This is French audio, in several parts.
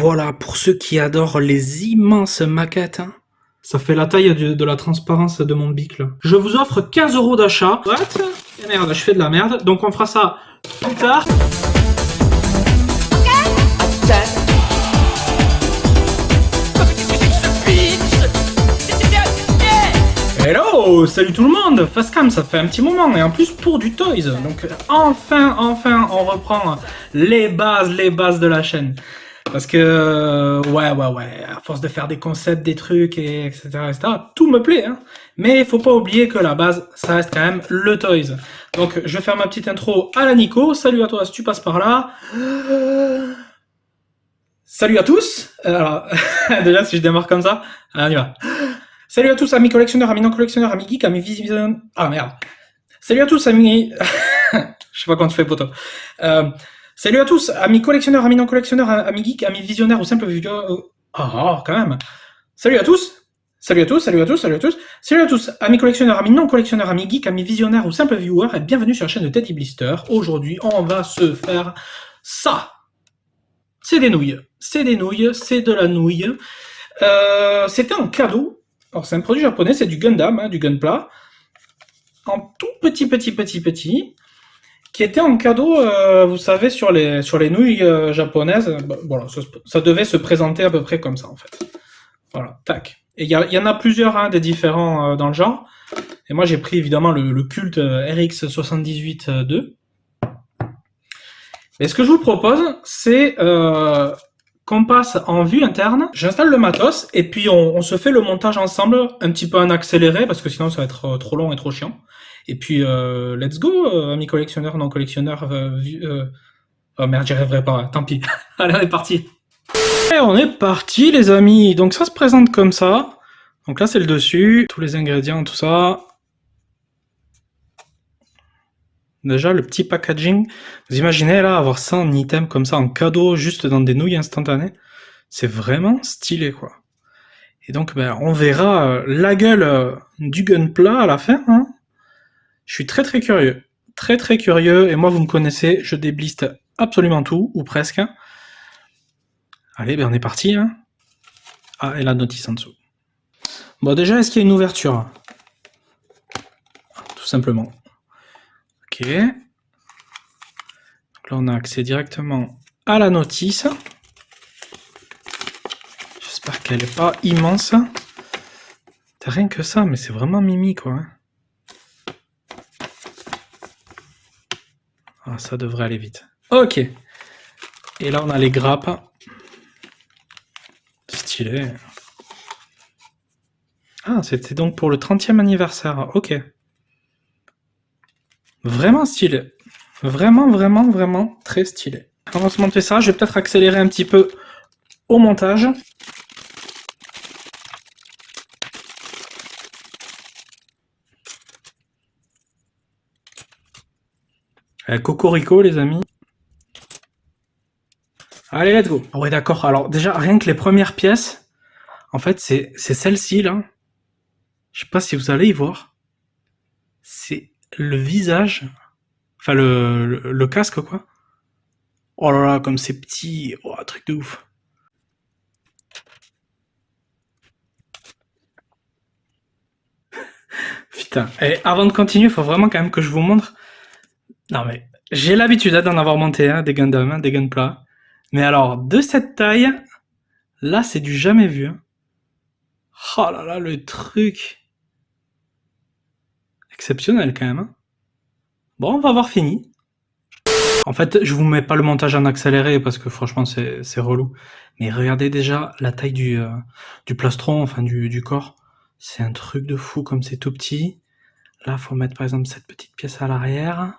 voilà, pour ceux qui adorent les immenses maquettes, hein. Ça fait la taille de la transparence de mon bic, là. Je vous offre 15 € d'achat. What? Et merde, je fais de la merde. Donc on fera ça plus tard. Hello, salut tout le monde, Facecam, ça fait un petit moment et en plus pour du Toys. Donc enfin, on reprend les bases de la chaîne. Parce que ouais, à force de faire des concepts, des trucs, et etc., tout me plaît, hein. Mais il faut pas oublier que la base, ça reste quand même le Toys. Donc je vais faire ma petite intro à la Nico. Salut à toi si tu passes par là. Salut à tous. Alors déjà si je démarre comme ça, on y va. Salut à tous, amis collectionneurs, amis non collectionneurs, amis geeks, amis visionnaires. Ah merde. Salut à tous, amis. Je sais pas quand tu fais poteau. Salut à tous, amis collectionneurs, amis non collectionneurs, amis geeks, amis visionnaires ou simples viewers. Oh, quand même. Salut à tous. Salut à tous, salut à tous, salut à tous. Salut à tous, amis collectionneurs, amis non collectionneurs, amis geeks, amis visionnaires ou simples viewers, et bienvenue sur la chaîne de Teddy Blister. Aujourd'hui, on va se faire ça. C'est des nouilles. C'est des nouilles, c'est de la nouille. C'était un cadeau. Alors c'est un produit japonais, c'est du Gundam, hein, du Gunpla, en tout petit, qui était en cadeau, vous savez, sur les nouilles japonaises. Voilà, ça devait se présenter à peu près comme ça en fait. Voilà, tac. Et il y en a plusieurs, hein, des différents dans le genre. Et moi j'ai pris évidemment le culte RX78-2. Et ce que je vous propose, c'est qu'on passe en vue interne, j'installe le matos, et puis on se fait le montage ensemble, un petit peu en accéléré, parce que sinon ça va être trop long et trop chiant. Et puis, let's go, amis collectionneurs, non collectionneurs, oh merde, j'y arriverai pas, tant pis. Allez, on est parti. Et on est parti, les amis. Donc ça se présente comme ça. Donc là, c'est le dessus, tous les ingrédients, tout ça. Déjà, le petit packaging. Vous imaginez, là, avoir ça en item comme ça, en cadeau, juste dans des nouilles instantanées. C'est vraiment stylé, quoi. Et donc, ben, on verra la gueule du Gunpla à la fin, hein. Je suis très curieux. Très curieux. Et moi, vous me connaissez, je débliste absolument tout, ou presque. Allez, ben on est parti, hein. Ah, et la notice en dessous. Bon, déjà, est-ce qu'il y a une ouverture? Tout simplement. Ok. Donc là, on a accès directement à la notice. J'espère qu'elle n'est pas immense. T'as rien que ça, mais c'est vraiment mimi, quoi. Ah, ça devrait aller vite. Ok. Et là, on a les grappes. Stylé. Ah, c'était donc pour le 30e anniversaire. Ok. Vraiment stylé. Vraiment très stylé. On va se monter ça. Je vais peut-être accélérer un petit peu au montage. Cocorico, les amis. Allez, let's go. Ouais, d'accord. Alors, déjà, rien que les premières pièces, en fait, c'est celle-ci, là. Je sais pas si vous allez y voir. C'est le visage. Enfin, le casque, quoi. Oh là là, comme c'est petit. Oh, un truc de ouf. Putain. Et avant de continuer, il faut vraiment quand même que je vous montre. Non, mais j'ai l'habitude d'en avoir monté, hein, des Gundam, hein, des Gunpla. Mais alors, de cette taille, là, c'est du jamais vu, hein. Oh là là, le truc. Exceptionnel, quand même, hein. Bon, on va avoir fini. En fait, je vous mets pas le montage en accéléré parce que franchement, c'est relou. Mais regardez déjà la taille du plastron, enfin du corps. C'est un truc de fou comme c'est tout petit. Là, faut mettre par exemple cette petite pièce à l'arrière.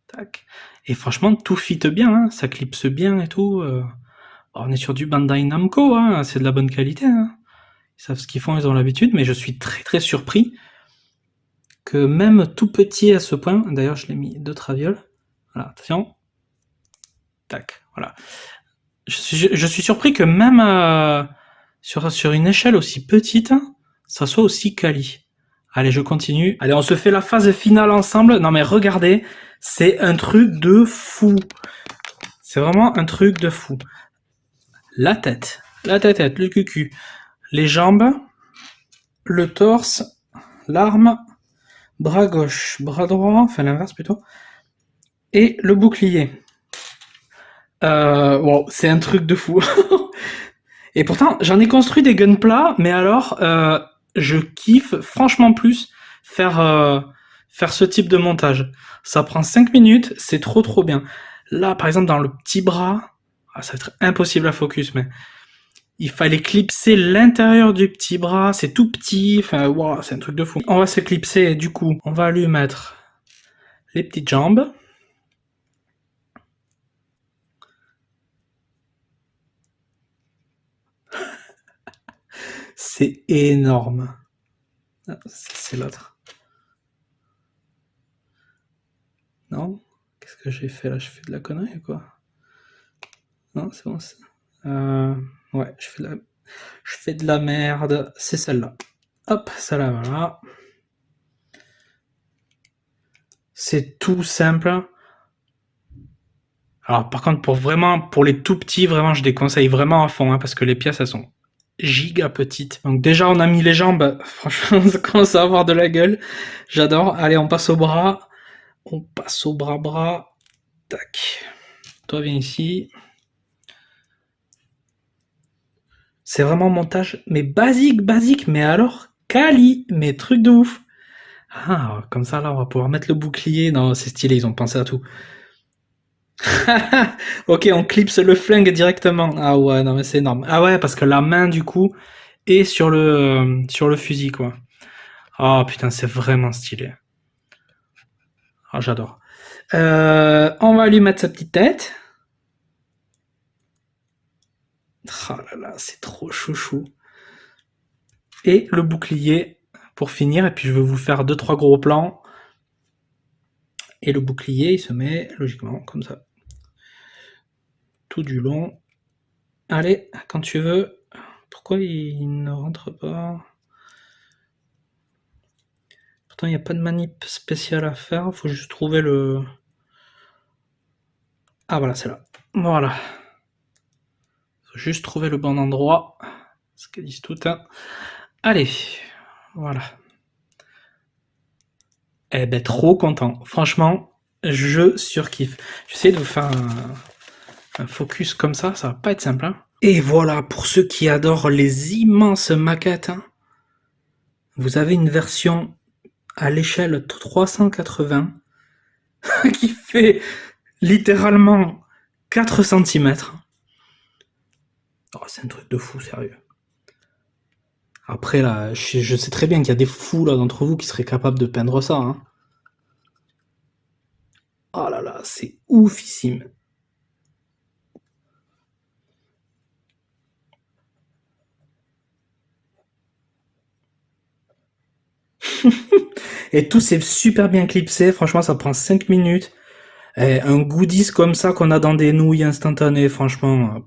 Tac. Et franchement, tout fit bien, hein. Ça clipse bien et tout. On est sur du Bandai Namco, hein. C'est de la bonne qualité, hein. Ils savent ce qu'ils font, ils ont l'habitude, mais je suis très surpris que même tout petit à ce point, d'ailleurs je l'ai mis de traviole, voilà, attention, tac, voilà. Je suis surpris que même sur une échelle aussi petite, ça soit aussi quali. Allez, je continue. Allez, on se fait la phase finale ensemble. Non mais regardez, c'est un truc de fou. C'est vraiment un truc de fou. La tête, le cucu, les jambes, le torse, l'arme, bras gauche, bras droit, enfin l'inverse plutôt, et le bouclier. Wow, c'est un truc de fou. Et pourtant, j'en ai construit des gunpla, mais alors, je kiffe franchement plus faire ce type de montage. Ça prend 5 minutes, c'est trop bien. Là, par exemple, dans le petit bras, ça va être impossible à focus, mais il fallait clipser l'intérieur du petit bras, c'est tout petit, enfin, wow, c'est un truc de fou. On va se clipser, et du coup, on va lui mettre les petites jambes. C'est énorme. Ah, c'est l'autre. Non? Qu'est-ce que j'ai fait là? Je fais de la connerie ou quoi? Non, c'est bon. Ouais, je fais de la merde. C'est celle-là. Hop, celle-là, voilà. C'est tout simple. Alors, par contre, pour les tout petits, vraiment, je déconseille vraiment à fond, hein, parce que les pièces, elles sont giga petites. Donc, déjà, on a mis les jambes. Franchement, ça commence à avoir de la gueule. J'adore. Allez, on passe au bras. On passe au bras. Tac. Toi, viens ici. C'est vraiment montage, mais basique, mais alors, quali, mais truc de ouf. Ah, comme ça, là, on va pouvoir mettre le bouclier. Non, c'est stylé, ils ont pensé à tout. Ok, on clipse le flingue directement. Ah ouais, non mais c'est énorme. Ah ouais, parce que la main du coup est sur le fusil quoi. Ah putain, c'est vraiment stylé. Ah j'adore. On va lui mettre sa petite tête. Ah là là, c'est trop chouchou. Et le bouclier pour finir. Et puis je vais vous faire 2-3 gros plans. Et le bouclier, il se met logiquement comme ça. Tout du long. Allez, quand tu veux. Pourquoi il ne rentre pas? Pourtant, il n'y a pas de manip spéciale à faire. Il faut juste trouver le... Ah voilà, c'est là. Voilà. Faut juste trouver le bon endroit. Ce qu'elles disent toutes. Hein. Allez. Voilà. Eh ben, trop content. Franchement, je surkiffe. J'essaie de vous faire un focus comme ça va pas être simple. Hein. Et voilà, pour ceux qui adorent les immenses maquettes, hein, vous avez une version à l'échelle 380 qui fait littéralement 4 cm. Oh, c'est un truc de fou, sérieux. Après, là, je sais très bien qu'il y a des fous là d'entre vous qui seraient capables de peindre ça. Hein. Oh là là, c'est oufissime. Et tout c'est super bien clipsé, franchement ça prend 5 minutes. Et un goodies comme ça qu'on a dans des nouilles instantanées, franchement,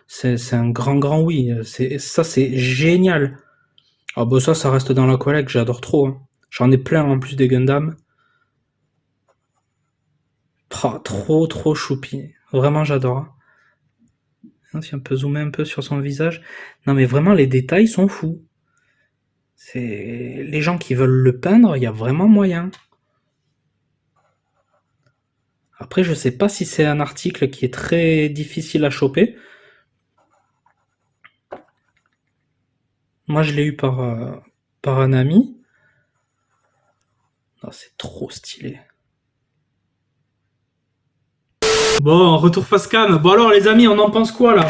c'est un grand oui. Ça c'est génial. Ah bah ça reste dans la collecte, j'adore trop. Hein. J'en ai plein en plus des Gundam. Oh, trop choupi. Vraiment j'adore. Hein, si on peut zoomer un peu sur son visage. Non mais vraiment les détails sont fous. C'est les gens qui veulent le peindre, il y a vraiment moyen. Après, je sais pas si c'est un article qui est très difficile à choper. Moi, je l'ai eu par un ami. Oh, c'est trop stylé. Bon, retour face cam. Bon alors, les amis, on en pense quoi là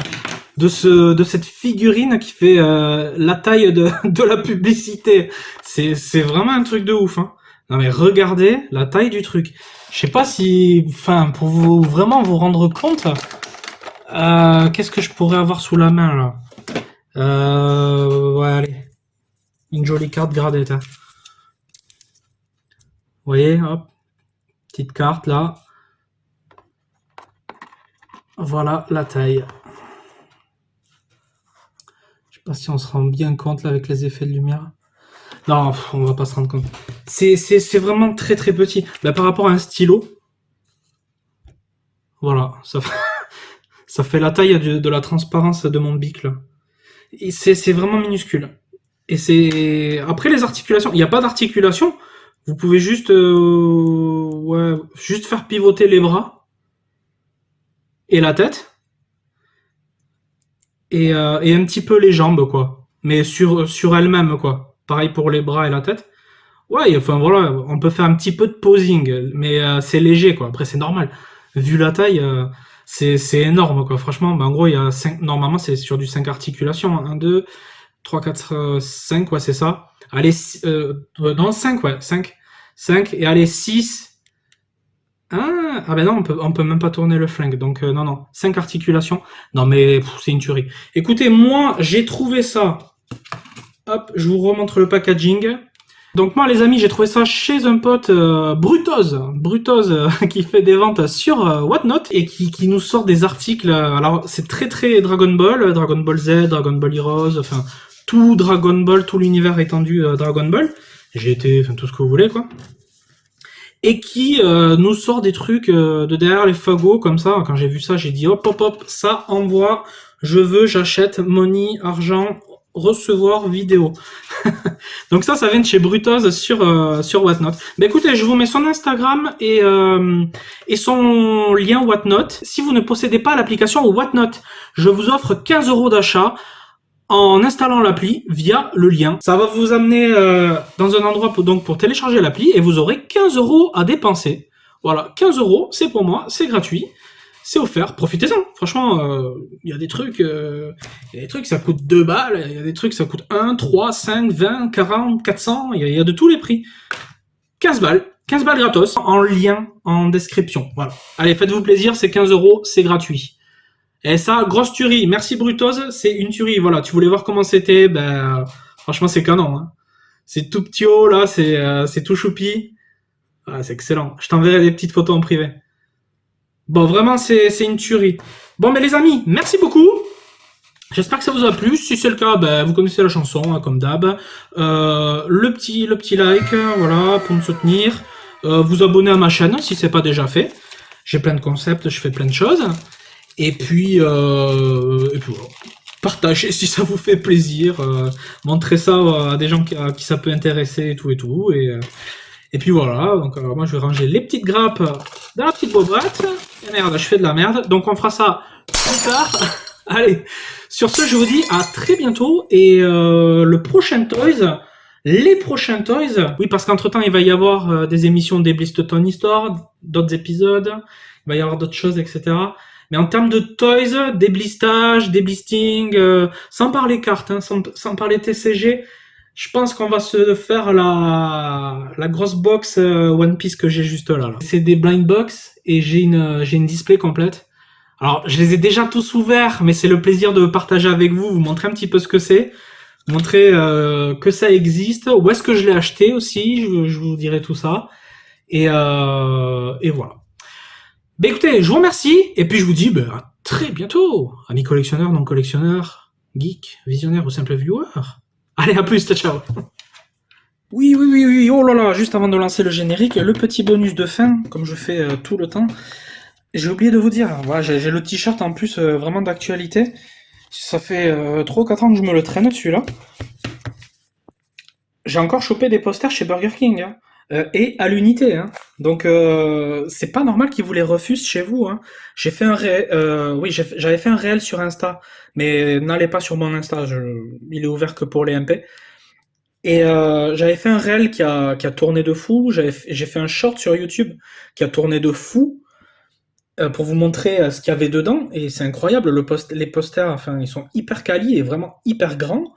de cette figurine qui fait la taille de la publicité. C'est vraiment un truc de ouf. Hein. Non mais regardez la taille du truc. Je sais pas si, enfin, pour vous vraiment vous rendre compte, qu'est-ce que je pourrais avoir sous la main là ouais, allez, une jolie carte gradée. Hein. Vous voyez, hop, petite carte là. Voilà la taille. Je sais pas si on se rend bien compte là avec les effets de lumière. Non, on va pas se rendre compte. C'est vraiment très très petit. Bah, par rapport à un stylo, voilà, ça fait la taille de la transparence de mon bic là. Et c'est vraiment minuscule. Et c'est après les articulations, il n'y a pas d'articulation. Vous pouvez juste ouais, juste faire pivoter les bras et la tête et un petit peu les jambes quoi. Mais sur elles-mêmes quoi. Pareil pour les bras et la tête. Ouais, enfin voilà, on peut faire un petit peu de posing, mais c'est léger quoi. Après c'est normal. Vu la taille, c'est énorme quoi. Franchement, bah, en gros il y a 5, normalement c'est sur du 5 articulations. Un 2 3 4 5 ouais c'est ça. Allez, non 5 ouais, 5 5 et allez 6. Ah ben non, on peut même pas tourner le flingue. Donc non, non, 5 articulations. Non mais c'est une tuerie. Écoutez, moi j'ai trouvé ça. Hop, je vous remontre le packaging. Donc moi les amis, j'ai trouvé ça chez un pote Brutose qui fait des ventes sur Whatnot et qui nous sort des articles. Alors c'est très très Dragon Ball Z, Dragon Ball Heroes, enfin tout Dragon Ball, tout l'univers étendu Dragon Ball. J'ai été, enfin tout ce que vous voulez quoi. Et qui nous sort des trucs de derrière les fagots comme ça. Quand j'ai vu ça, j'ai dit hop hop hop, ça envoie, je veux, j'achète, money, argent, recevoir vidéo. Donc ça vient de chez Brutose sur Whatnot. Bah écoutez, je vous mets son Instagram et son lien Whatnot. Si vous ne possédez pas l'application Whatnot, je vous offre 15 € d'achat en installant l'appli via le lien. Ça va vous amener dans un endroit pour télécharger l'appli et vous aurez 15 € à dépenser. Voilà, 15 €, c'est pour moi, c'est gratuit. C'est offert, profitez-en. Franchement, il y a des trucs, ça coûte 2 balles, il y a des trucs, ça coûte 1, 3, 5, 20, 40, 400, il y a de tous les prix. 15 balles, 15 balles gratos, en lien, en description. Voilà. Allez, faites-vous plaisir, c'est 15 €, c'est gratuit. Et ça, grosse tuerie. Merci Brutose, c'est une tuerie. Voilà, tu voulais voir comment c'était, ben, franchement, c'est canon. Hein. C'est tout petit haut, là, c'est tout choupi. Ah, c'est excellent. Je t'enverrai des petites photos en privé. Bon, vraiment, c'est une tuerie. Bon, mais les amis, merci beaucoup. J'espère que ça vous a plu. Si c'est le cas, ben, vous connaissez la chanson, hein, comme d'hab. Le petit like, voilà, pour me soutenir. Vous abonner à ma chaîne, si c'est pas déjà fait. J'ai plein de concepts, je fais plein de choses. Et puis voilà. Partagez si ça vous fait plaisir. Montrez ça à des gens à qui ça peut intéresser et tout et tout. Et puis voilà, donc moi je vais ranger les petites grappes dans la petite boîte. Et merde, je fais de la merde. Donc on fera ça plus tard. Allez, sur ce, je vous dis à très bientôt. Et le prochain Toys, les prochains Toys, oui, parce qu'entre temps, il va y avoir des émissions des Blisteton Histoire, d'autres épisodes, il va y avoir d'autres choses, etc. Mais en termes de Toys, des blistages, des blistings, sans parler cartes, hein, sans parler TCG, je pense qu'on va se faire la grosse box One Piece que j'ai juste là. C'est des blind box et j'ai une display complète. Alors, je les ai déjà tous ouverts, mais c'est le plaisir de partager avec vous, vous montrer un petit peu ce que c'est, vous montrer que ça existe, où est-ce que je l'ai acheté aussi, je vous dirai tout ça. Et voilà. Ben écoutez, je vous remercie, et puis je vous dis à très bientôt, amis collectionneurs, non collectionneurs, geeks, visionnaires ou simples viewers. Allez, à plus, ciao. Oui, oh là là, juste avant de lancer le générique, le petit bonus de fin, comme je fais tout le temps. J'ai oublié de vous dire, voilà, j'ai le t-shirt en plus vraiment d'actualité. Ça fait 3 ou 4 ans que je me le traîne celui-là. J'ai encore chopé des posters chez Burger King, hein, et à l'unité. Hein. Donc c'est pas normal qu'ils vous les refusent chez vous. Hein. J'ai fait un oui, j'avais fait un réel sur Insta, mais n'allez pas sur mon Insta, il est ouvert que pour les MP. Et j'avais fait un réel qui a tourné de fou. J'ai fait un short sur YouTube qui a tourné de fou. Pour vous montrer ce qu'il y avait dedans, et c'est incroyable, les posters, enfin, ils sont hyper quali et vraiment hyper grands.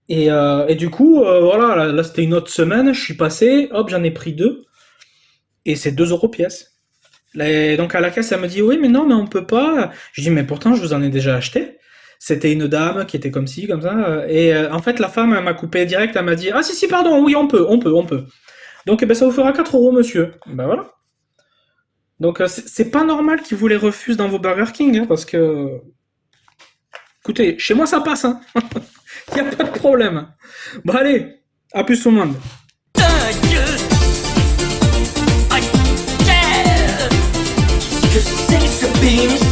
Et du coup, voilà, là c'était une autre semaine, je suis passé, hop, j'en ai pris 2, et c'est 2 € pièce. Et donc à la caisse, elle me dit, oui, mais non, mais on peut pas. Je dis, mais pourtant, je vous en ai déjà acheté. C'était une dame qui était comme ci, comme ça. Et en fait, la femme, elle m'a coupé direct, elle m'a dit, ah si, pardon, oui, on peut. Donc, eh ben, ça vous fera 4 € monsieur. Ben voilà. Donc c'est pas normal qu'ils vous les refusent dans vos Burger King, hein, parce que... Écoutez, chez moi ça passe, hein. Y a pas de problème. Bon allez, À plus tout le monde. Que c'est que ce film?